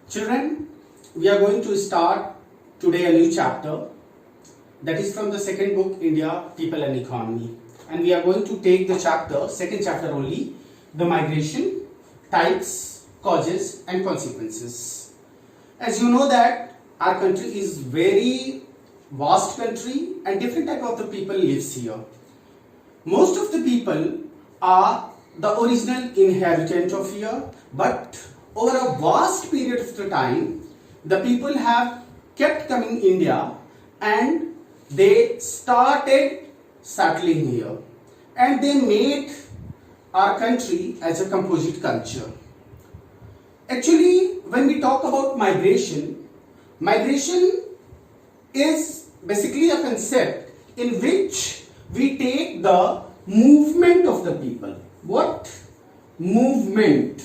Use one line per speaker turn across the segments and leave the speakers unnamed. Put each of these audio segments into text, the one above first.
Children, we are going to start today a new chapter that is from the second book, India, People and Economy. And we are going to take the second chapter only, the migration, types, causes and consequences. As you know that our country is very vast country and different type of the people lives here. Most of the people are the original inhabitant of here, but over a vast period of the time, the people have kept coming India and they started settling here and they made our country as a composite culture. Actually, when we talk about migration is basically a concept in which we take the movement of the people. What? Movement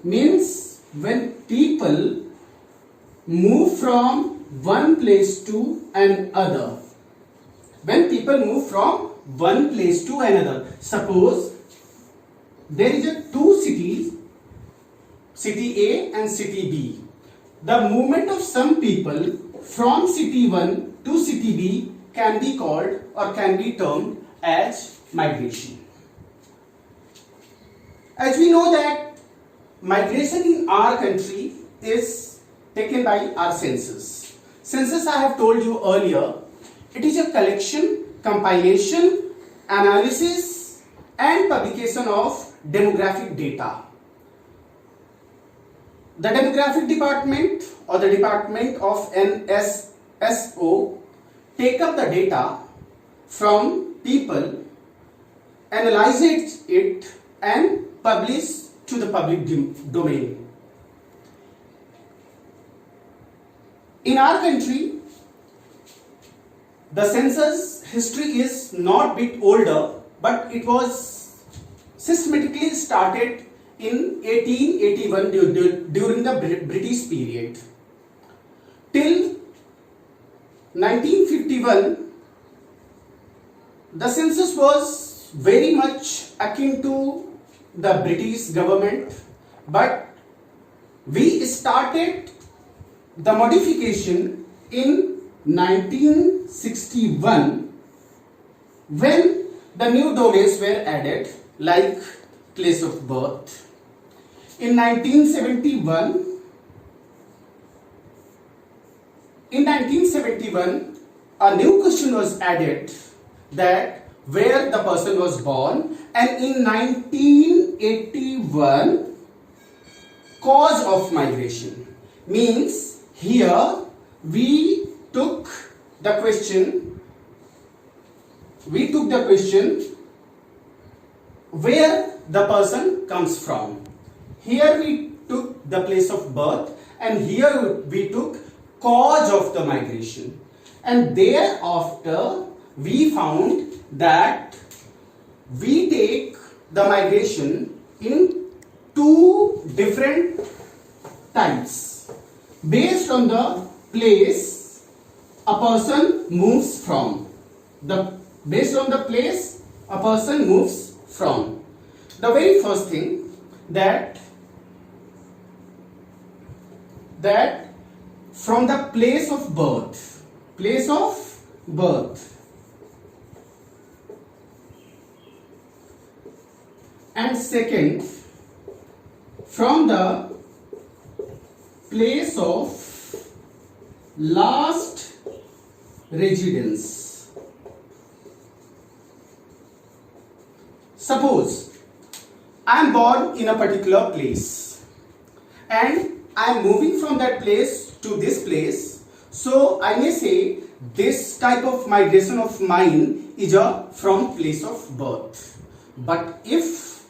means when people move from one place to another. When people move from one place to another. Suppose there is a two cities, city A and city B. The movement of some people from city 1 to city B can be called or can be termed as migration. As we know that migration in our country is taken by our census. Census, I have told you earlier, it is a collection, compilation, analysis and publication of demographic data. The demographic department or the department of NSSO take up the data from people, analyze it and publish to the public domain. In our country, the census history is not bit older, but it was systematically started in 1881 during the British period. Till 1951, the census was very much akin to the British government, but we started the modification in 1961 when the new domains were added like place of birth. In 1971, a new question was added that where the person was born, and in 1981 cause of migration means here we took the question where the person comes from. Here we took the place of birth and here we took cause of the migration, and thereafter we found that we take the migration in two different types based on the place a person moves from. Based on the place a person moves from. The very first thing that from the place of birth. And second, from the place of last residence. Suppose I am born in a particular place and I am moving from that place to this place, so I may say this type of migration of mine is from place of birth. But if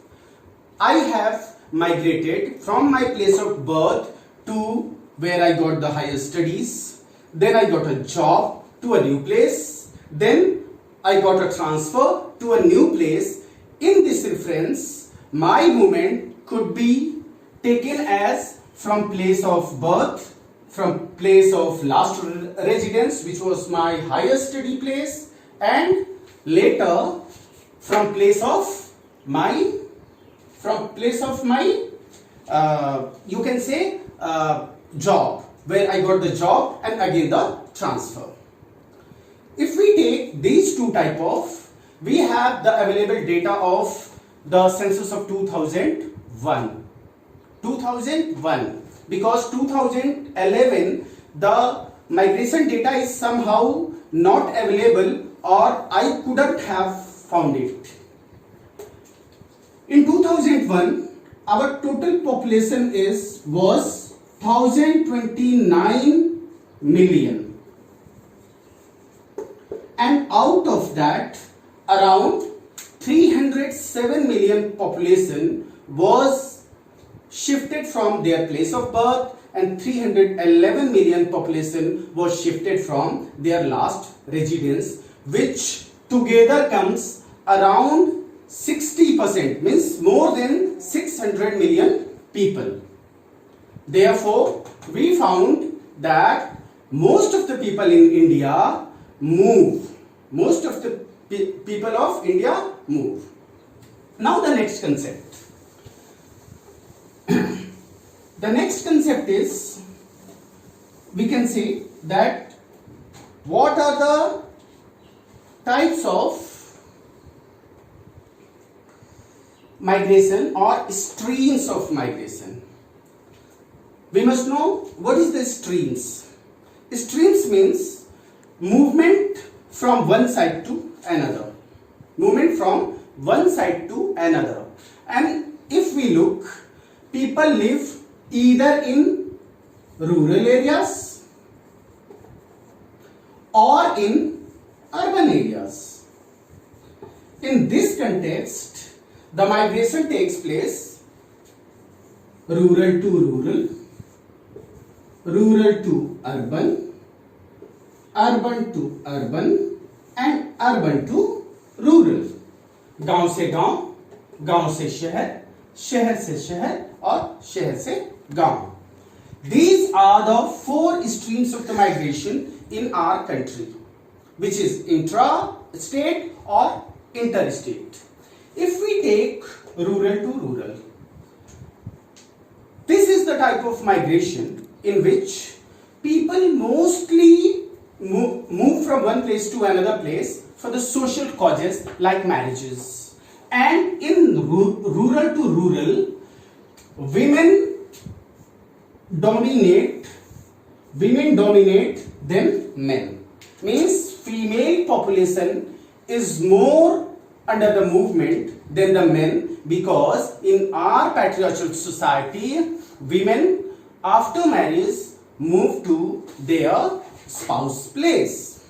I have migrated from my place of birth to where I got the higher studies, then I got a job to a new place, then I got a transfer to a new place. In this reference, my movement could be taken as from place of birth, from place of last residence, which was my higher study place, and later from place of my you can say job, where I got the job and again the transfer. If we take these two type of, we have the available data of the census of 2001. 2001, because 2011 the migration data is somehow not available, or I couldn't have found it. In 2001, our total population was 1029 million, and out of that around 307 million population was shifted from their place of birth, and 311 million population was shifted from their last residence, which together comes around 60%, means more than 600 million people. Therefore, we found that most of the people in India move. Most of the people of India move. Now the next concept. The next concept is, we can say that what are the types of migration or streams of migration. We must know what is the streams. Streams means movement from one side to another. Movement from one side to another. And if we look, people live either in rural areas or in urban areas. In this context, the migration takes place rural to rural, rural to urban, urban to urban, and urban to rural. गांव से गांव, गांव से शहर, शहर से शहर और शहर से गांव. These are the four streams of the migration in our country, which is intra-state or interstate. If we take rural to rural, this is the type of migration in which people mostly move from one place to another place for the social causes like marriages. And in rural to rural, women dominate than men. Means female population is more under the movement than the men, because in our patriarchal society, women after marriage move to their spouse place.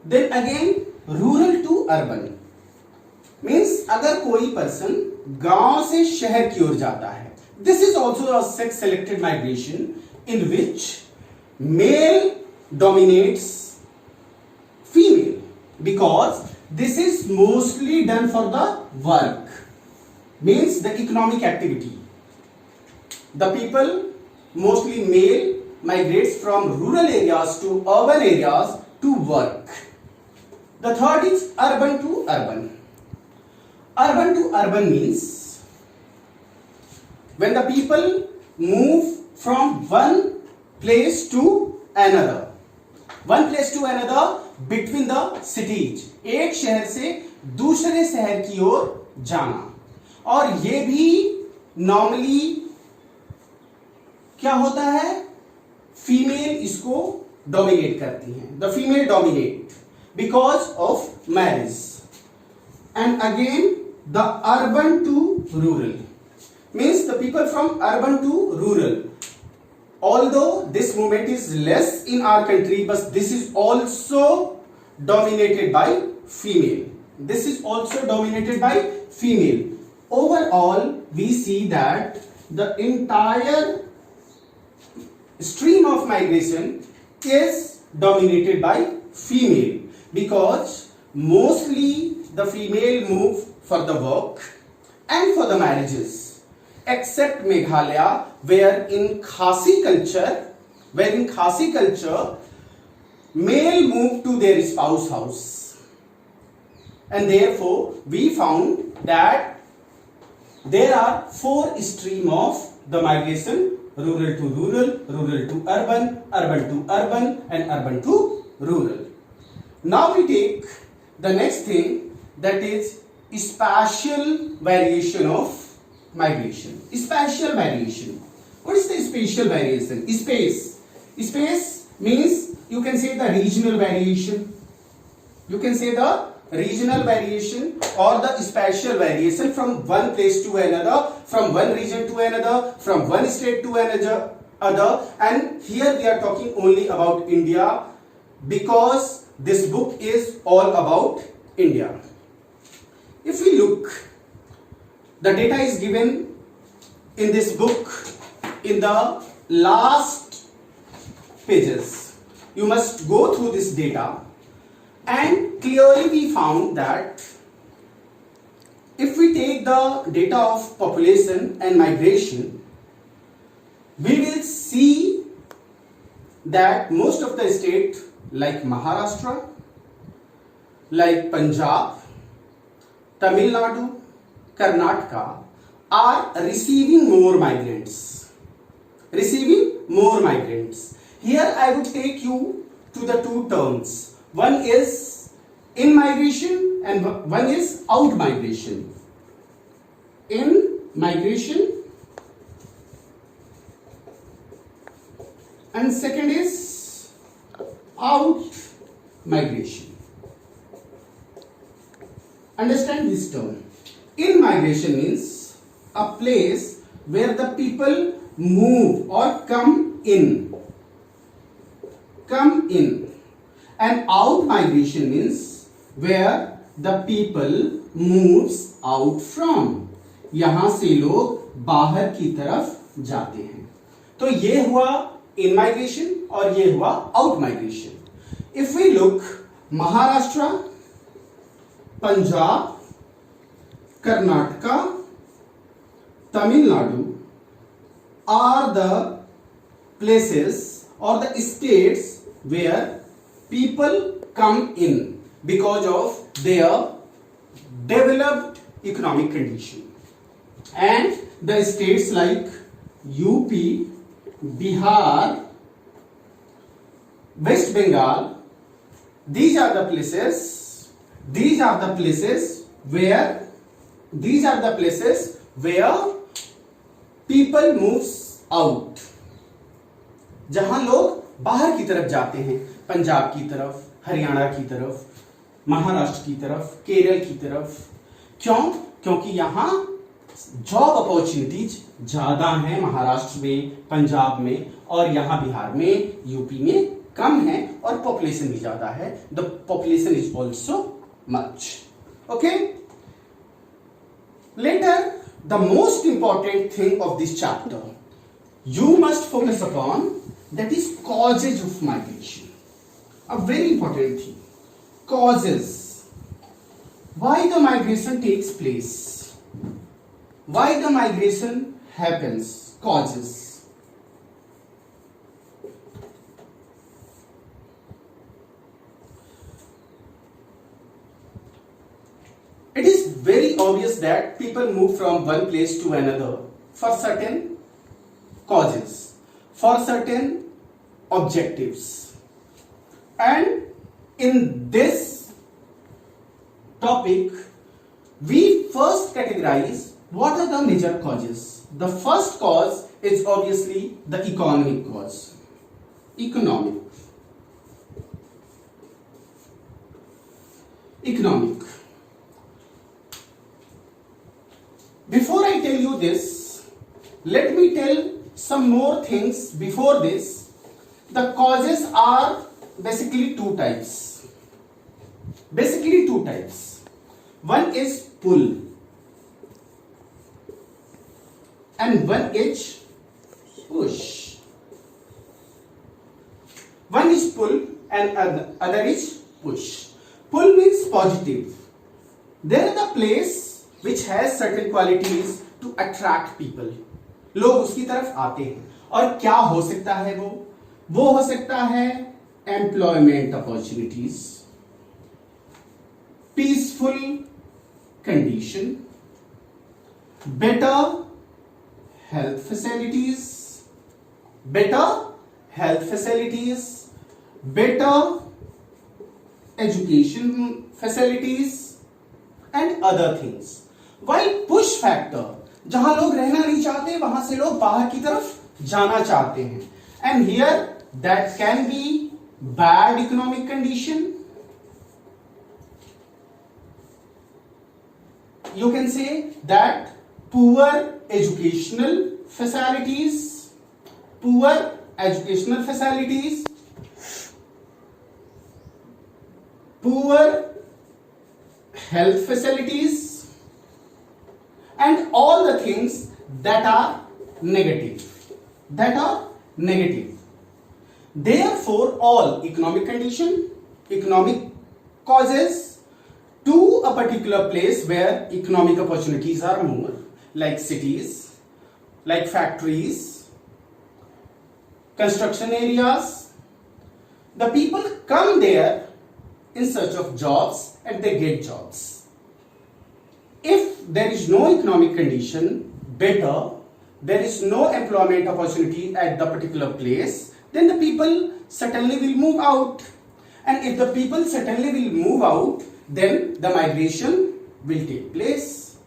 Then again rural to urban means अगर कोई person गांव से शहर की ओर जाता है, this is also a sex selected migration in which male dominates female, because this is mostly done for the work, means the economic activity. The people, mostly male, migrates from rural areas to urban areas to work. The third is urban to urban. Urban to urban means when the people move from one place to another, between the cities, एक शहर से दूसरे शहर की ओर जाना. और ये भी नॉर्मली क्या होता है, फीमेल इसको डोमिनेट करती हैं. The female dominate because of marriage. And again the urban to rural means the people from urban to rural. Although this movement is less in our country, but this is also dominated by female. This is also dominated by female. Overall, we see that the entire stream of migration is dominated by female, because mostly the female move for the work and for the marriages, except Meghalaya, where in Khasi culture, male move to their spouse house, and therefore we found that there are four streams of the migration: rural to rural, rural to urban, urban to urban, and urban to rural. Now we take the next thing, that is spatial variation of migration. Spatial variation. What is the spatial variation? Space means you can say the regional variation. You can say the regional variation or the spatial variation from one place to another, from one region to another, from one state to another. And here we are talking only about India because this book is all about India. If we look, the data is given in this book in the last pages. You must go through this data, and clearly we found that if we take the data of population and migration, we will see that most of the states like Maharashtra, like Punjab, Tamil Nadu, Karnataka are receiving more migrants. Here I would take you to the two terms. One is in migration and one is out migration. In migration and second is out migration. Understand this term. In migration means a place where the people move or come in. And out migration means where the people moves out from. यहां से लोग बाहर की तरफ जाते हैं. तो ये हुआ in migration और ये हुआ out migration. If we look, Maharashtra, Punjab, Karnataka, Tamil Nadu are the places or the states where people come in because of their developed economic condition. And the states like UP, Bihar, West Bengal, these are the places where people moves out, जहां लोग बाहर की तरफ जाते हैं, पंजाब की तरफ, हरियाणा की तरफ, महाराष्ट्र की तरफ, केरल की तरफ. क्यों? क्योंकि यहां जॉब अपॉर्चुनिटीज ज्यादा हैं महाराष्ट्र में, पंजाब में, और यहां बिहार में, यूपी में कम है और पॉपुलेशन भी ज्यादा है. The population is also much. Okay, later the most important thing of this chapter you must focus upon, that is causes of migration. A very important thing, causes. Why the migration takes place, why the migration happens, causes. It is very obvious that people move from one place to another for certain causes, for certain objectives. And in this topic, we first categorize what are the major causes. The first cause is obviously the economic cause. Economic. Before I tell you this, let me tell some more things before this. The causes are basically two types. One is pull and one is push. One is pull and other is push. Pull means positive. There is a place which has certain qualities to attract people. लोग उसकी तरफ आते हैं. और क्या हो सकता है वो हो सकता है employment opportunities, peaceful condition, better health facilities, better health facilities, better education facilities and other things. While push factor, जहां लोग रहना नहीं चाहते वहां से लोग बाहर की तरफ जाना चाहते हैं. And here that can be bad economic condition. You can say that poor educational facilities, poor educational facilities, poor health facilities, and all the things that are negative. Therefore, all economic condition, economic causes to a particular place where economic opportunities are more, like cities, like factories, construction areas. The people come there in search of jobs and they get jobs. If there is no economic condition better, there is no employment opportunity at the particular place, then the people certainly will move out. And if the people certainly will move out, then the migration will take place.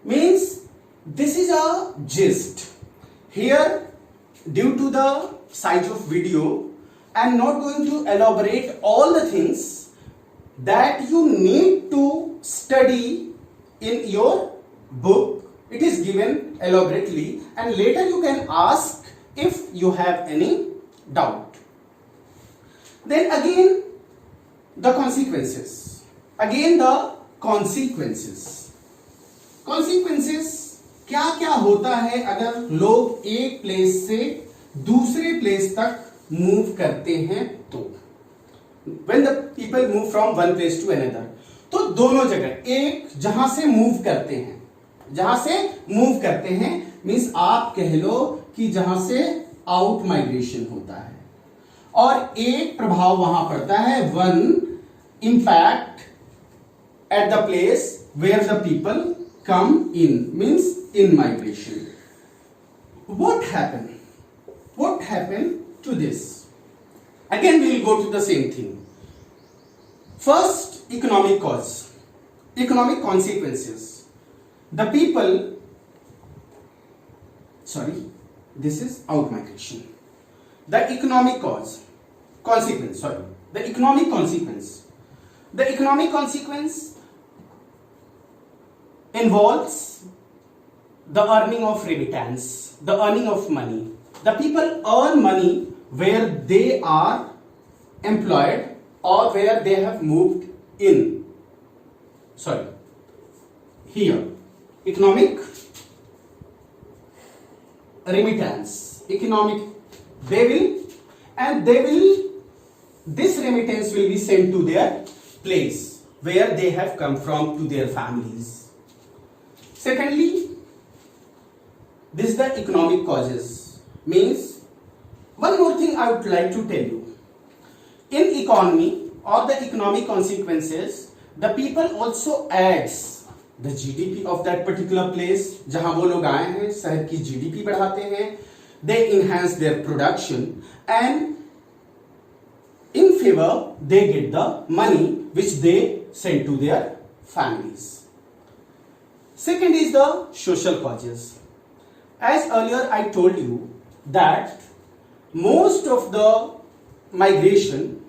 Means this is a gist. Here, due to the size of video, I am not going to elaborate all the things that you need to study in your book. It is given elaborately and later you can ask if you have any doubt. Then again the consequences. Consequences क्या क्या होता है अगर लोग एक place से दूसरे place तक मूव करते हैं तो. When the people move from one place to another, तो दोनों जगह, एक जहां से मूव करते हैं मीन्स आप कह लो कि जहां से आउट माइग्रेशन होता है, और एक प्रभाव वहां पड़ता है, one impact at the place where the people come in, means in migration. What happened to this? Again we will go to the same thing. First, economic consequences. The people, this is out migration. The economic consequence involves the earning of remittance, the earning of money. The people earn money where they are employed or where they have moved in. Here, economic remittance, this remittance will be sent to their place where they have come from, to their families. Secondly, this is the economic causes. Means, one more thing I would like to tell you. In economy or the economic consequences, the people also adds the GDP of that particular place. जहां वो लोग आए हैं, शहर की GDP बढ़ाते हैं. They enhance their production and in favor they get the money which they send to their families. Second is the social causes. As earlier I told you that most of the migration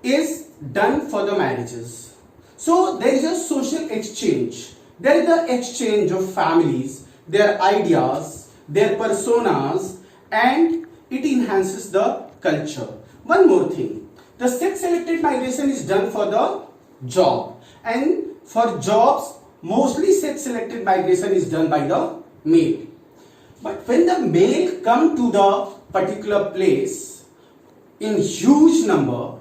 is done for the marriages. So there is a social exchange. There is the exchange of families, their ideas, their personas, and it enhances the culture. One more thing. The sex-selected migration is done for the job. And for jobs, mostly sex-selected migration is done by the male. But when the male come to the particular place in huge number,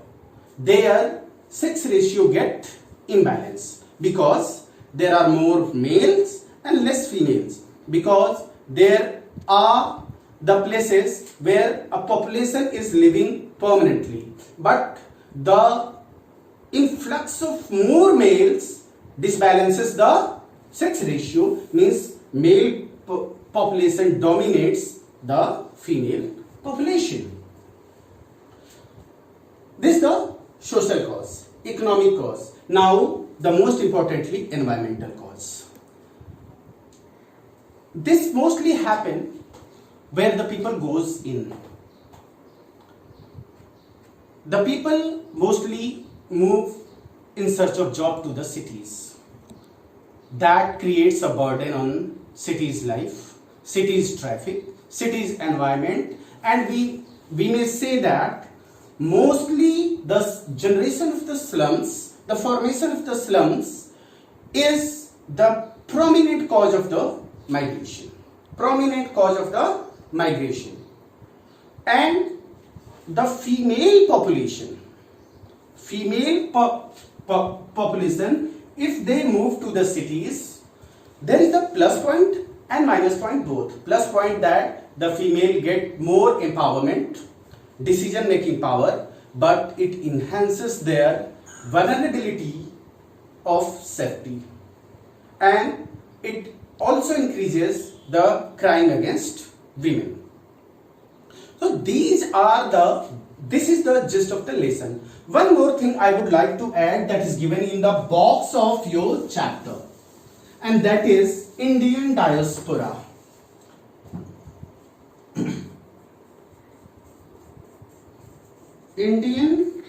their sex ratio get imbalanced because there are more males and less females, because there are the places where a population is living permanently, but the influx of more males disbalances the sex ratio, means male population dominates the female population. This is the social cause, economic cause. Now, the most importantly, environmental cause. This mostly happen where the people goes in. The people mostly move in search of job to the cities. That creates a burden on cities' life, cities' traffic, cities' environment, and we may say that mostly the generation of the slums, the formation of the slums is the prominent cause of the migration. Prominent cause of the migration. And the female population, population, if they move to the cities, there is a plus point and minus point both. Plus point that the female get more empowerment, decision making power, but it enhances their vulnerability of safety, and it also increases the crime against women. So this is the gist of the lesson. One more thing I would like to add that is given in the box of your chapter, and that is Indian diaspora. Indian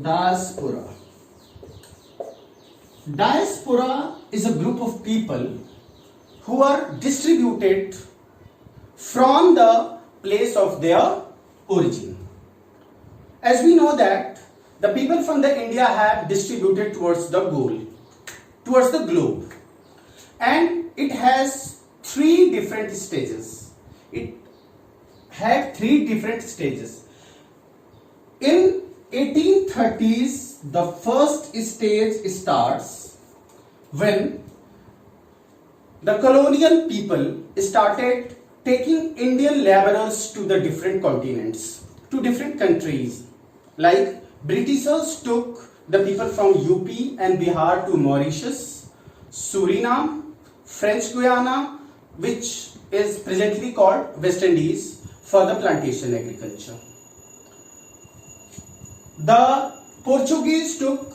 diaspora. Diaspora is a group of people who are distributed from the place of their origin. As we know that the people from the India have distributed towards the goal, towards the globe, and it has three different stages. It had three different stages. In 1830s, the first stage starts when the colonial people started taking Indian laborers to the different continents, to different countries. Like Britishers took the people from UP and Bihar to Mauritius, Suriname, French Guiana, which is presently called West Indies, for the plantation agriculture. The Portuguese took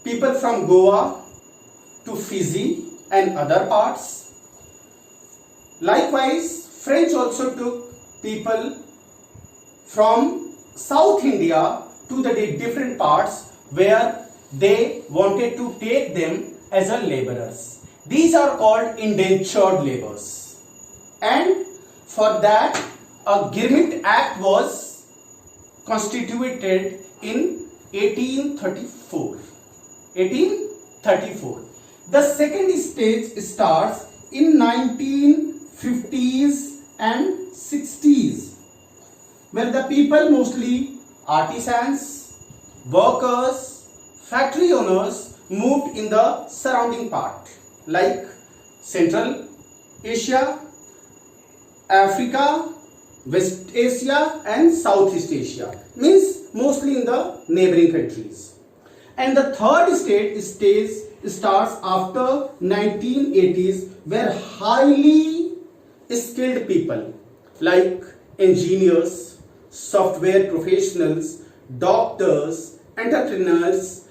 people from Goa to Fiji and other parts. Likewise, French also took people from South India to the different parts where they wanted to take them as a laborers. These are called indentured laborers. And for that, a Girmit Act was constituted in 1834. 1834. The second stage starts in 1950s and 60s, where the people, mostly artisans, workers, factory owners, moved in the surrounding part like Central Asia, Africa, West Asia and Southeast Asia, means mostly in the neighboring countries. And the third stage starts after 1980s, where highly skilled people like engineers, software professionals, doctors, entrepreneurs,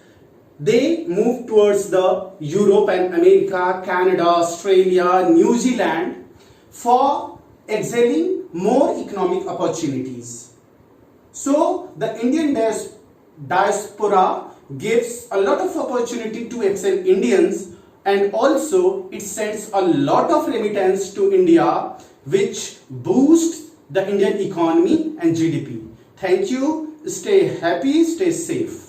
they move towards the Europe and America, Canada, Australia, New Zealand for excelling more economic opportunities. So the Indian diaspora gives a lot of opportunity to excel Indians, and also it sends a lot of remittance to India, which boosts the Indian economy and GDP. Thank you. Stay happy, stay safe.